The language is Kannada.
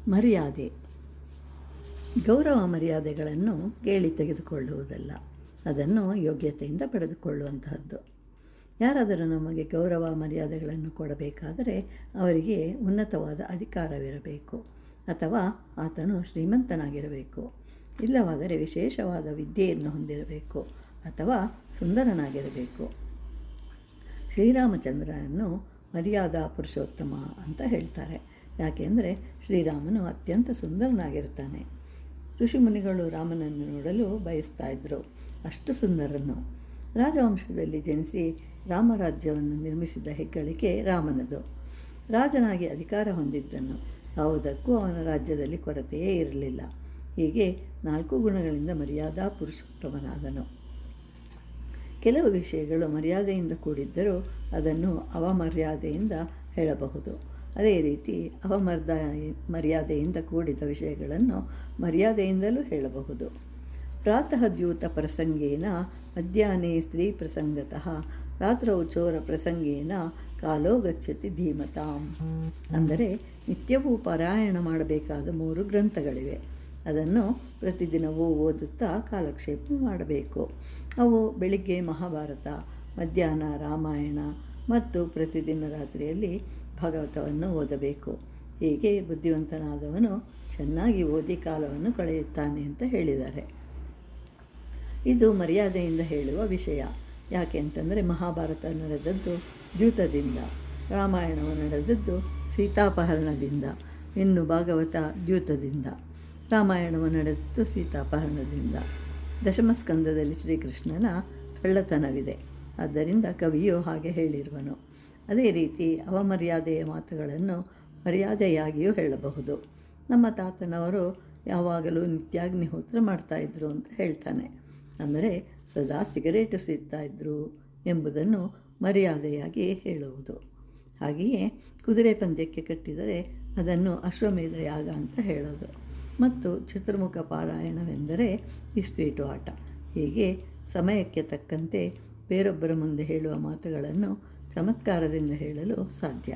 ಮರ್ಯಾದೆ. ಗೌರವ ಮರ್ಯಾದೆಗಳನ್ನು ಕೇಳಿ ತೆಗೆದುಕೊಳ್ಳುವುದಲ್ಲ, ಅದನ್ನು ಯೋಗ್ಯತೆಯಿಂದ ಪಡೆದುಕೊಳ್ಳುವಂತಹದ್ದು. ಯಾರಾದರೂ ನಮಗೆ ಗೌರವ ಮರ್ಯಾದೆಗಳನ್ನು ಕೊಡಬೇಕಾದರೆ ಅವರಿಗೆ ಉನ್ನತವಾದ ಅಧಿಕಾರವಿರಬೇಕು, ಅಥವಾ ಆತನು ಶ್ರೀಮಂತನಾಗಿರಬೇಕು, ಇಲ್ಲವಾದರೆ ವಿಶೇಷವಾದ ವಿದ್ಯೆಯನ್ನು ಹೊಂದಿರಬೇಕು, ಅಥವಾ ಸುಂದರನಾಗಿರಬೇಕು. ಶ್ರೀರಾಮಚಂದ್ರನನ್ನು ಮರ್ಯಾದಾ ಪುರುಷೋತ್ತಮ ಅಂತ ಹೇಳ್ತಾರೆ. ಯಾಕೆಂದರೆ ಶ್ರೀರಾಮನು ಅತ್ಯಂತ ಸುಂದರನಾಗಿರ್ತಾನೆ. ಋಷಿಮುನಿಗಳು ರಾಮನನ್ನು ನೋಡಲು ಬಯಸ್ತಾ ಇದ್ದರು, ಅಷ್ಟು ಸುಂದರನು. ರಾಜವಂಶದಲ್ಲಿ ಜನಿಸಿ ರಾಮರಾಜ್ಯವನ್ನು ನಿರ್ಮಿಸಿದ ಹೆಗ್ಗಳಿಕೆ ರಾಮನದು. ರಾಜನಾಗಿ ಅಧಿಕಾರ ಹೊಂದಿದ್ದನು, ಯಾವುದಕ್ಕೂ ಅವನ ರಾಜ್ಯದಲ್ಲಿ ಕೊರತೆಯೇ ಇರಲಿಲ್ಲ. ಹೀಗೆ 4 ಗುಣಗಳಿಂದ ಮರ್ಯಾದಾ ಪುರುಷೋತ್ತಮನಾದನು. ಕೆಲವು ವಿಷಯಗಳು ಮರ್ಯಾದೆಯಿಂದ ಕೂಡಿದ್ದರೂ ಅದನ್ನು ಅವಮರ್ಯಾದೆಯಿಂದ ಹೇಳಬಹುದು. ಅದೇ ರೀತಿ ಮರ್ಯಾದೆಯಿಂದ ಕೂಡಿದ ವಿಷಯಗಳನ್ನು ಮರ್ಯಾದೆಯಿಂದಲೂ ಹೇಳಬಹುದು. ಪ್ರಾತಃ ದ್ಯೂತ ಪ್ರಸಂಗೇನ ಮಧ್ಯಾಹ್ನೆ ಸ್ತ್ರೀ ಪ್ರಸಂಗತಃ ರಾತ್ರೌ ಚೋರ ಪ್ರಸಂಗೇನ ಕಾಲೋ ಗಚ್ಚತಿ ಧೀಮತಾಂ. ಅಂದರೆ ನಿತ್ಯವೂ ಪಾರಾಯಣ ಮಾಡಬೇಕಾದ 3 ಗ್ರಂಥಗಳಿವೆ. ಅದನ್ನು ಪ್ರತಿದಿನವೂ ಓದುತ್ತಾ ಕಾಲಕ್ಷೇಪ ಮಾಡಬೇಕು. ಅವು ಬೆಳಿಗ್ಗೆ ಮಹಾಭಾರತ, ಮಧ್ಯಾಹ್ನ ರಾಮಾಯಣ ಮತ್ತು ಪ್ರತಿದಿನ ರಾತ್ರಿಯಲ್ಲಿ ಭಾಗವತವನ್ನು ಓದಬೇಕು. ಹೀಗೆ ಬುದ್ಧಿವಂತನಾದವನು ಚೆನ್ನಾಗಿ ಓದಿ ಕಾಲವನ್ನು ಕಳೆಯುತ್ತಾನೆ ಅಂತ ಹೇಳಿದ್ದಾರೆ. ಇದು ಮರ್ಯಾದೆಯಿಂದ ಹೇಳುವ ವಿಷಯ. ಯಾಕೆ ಅಂತಂದರೆ ಮಹಾಭಾರತ ನಡೆದದ್ದು ದ್ಯೂತದಿಂದ, ರಾಮಾಯಣವು ನಡೆದದ್ದು ಸೀತಾಪಹರಣದಿಂದ, ಇನ್ನು ಭಾಗವತ ದ್ಯೂತದಿಂದ. ರಾಮಾಯಣವು ನಡೆದದ್ದು ಸೀತಾಪಹರಣದಿಂದ. ದಶಮಸ್ಕಂದದಲ್ಲಿ ಶ್ರೀಕೃಷ್ಣನ ಕಳ್ಳತನವಿದೆ, ಆದ್ದರಿಂದ ಕವಿಯು ಹಾಗೆ ಹೇಳಿರುವನು. ಅದೇ ರೀತಿ ಅವಮರ್ಯಾದೆಯ ಮಾತುಗಳನ್ನು ಮರ್ಯಾದೆಯಾಗಿಯೂ ಹೇಳಬಹುದು. ನಮ್ಮ ತಾತನವರು ಯಾವಾಗಲೂ ನಿತ್ಯಾಗ್ನಿಹೋತ್ರ ಮಾಡ್ತಾಯಿದ್ರು ಅಂತ ಹೇಳ್ತಾನೆ. ಅಂದರೆ ಸದಾ ಸಿಗರೇಟು ಸೇರ್ತಾಯಿದ್ರು ಎಂಬುದನ್ನು ಮರ್ಯಾದೆಯಾಗಿ ಹೇಳುವುದು. ಹಾಗೆಯೇ ಕುದುರೆ ಪಂದ್ಯಕ್ಕೆ ಕಟ್ಟಿದರೆ ಅದನ್ನು ಅಶ್ವಮೇಧ ಯಾಗ ಅಂತ ಹೇಳೋದು. ಮತ್ತು ಚತುರ್ಮುಖ ಪಾರಾಯಣವೆಂದರೆ ಇಸ್ಪೀಟು ಆಟ. ಹೀಗೆ ಸಮಯಕ್ಕೆ ತಕ್ಕಂತೆ ಬೇರೊಬ್ಬರ ಮುಂದೆ ಹೇಳುವ ಮಾತುಗಳನ್ನು ಚಮತ್ಕಾರದಿಂದ ಹೇಳಲು ಸಾಧ್ಯ.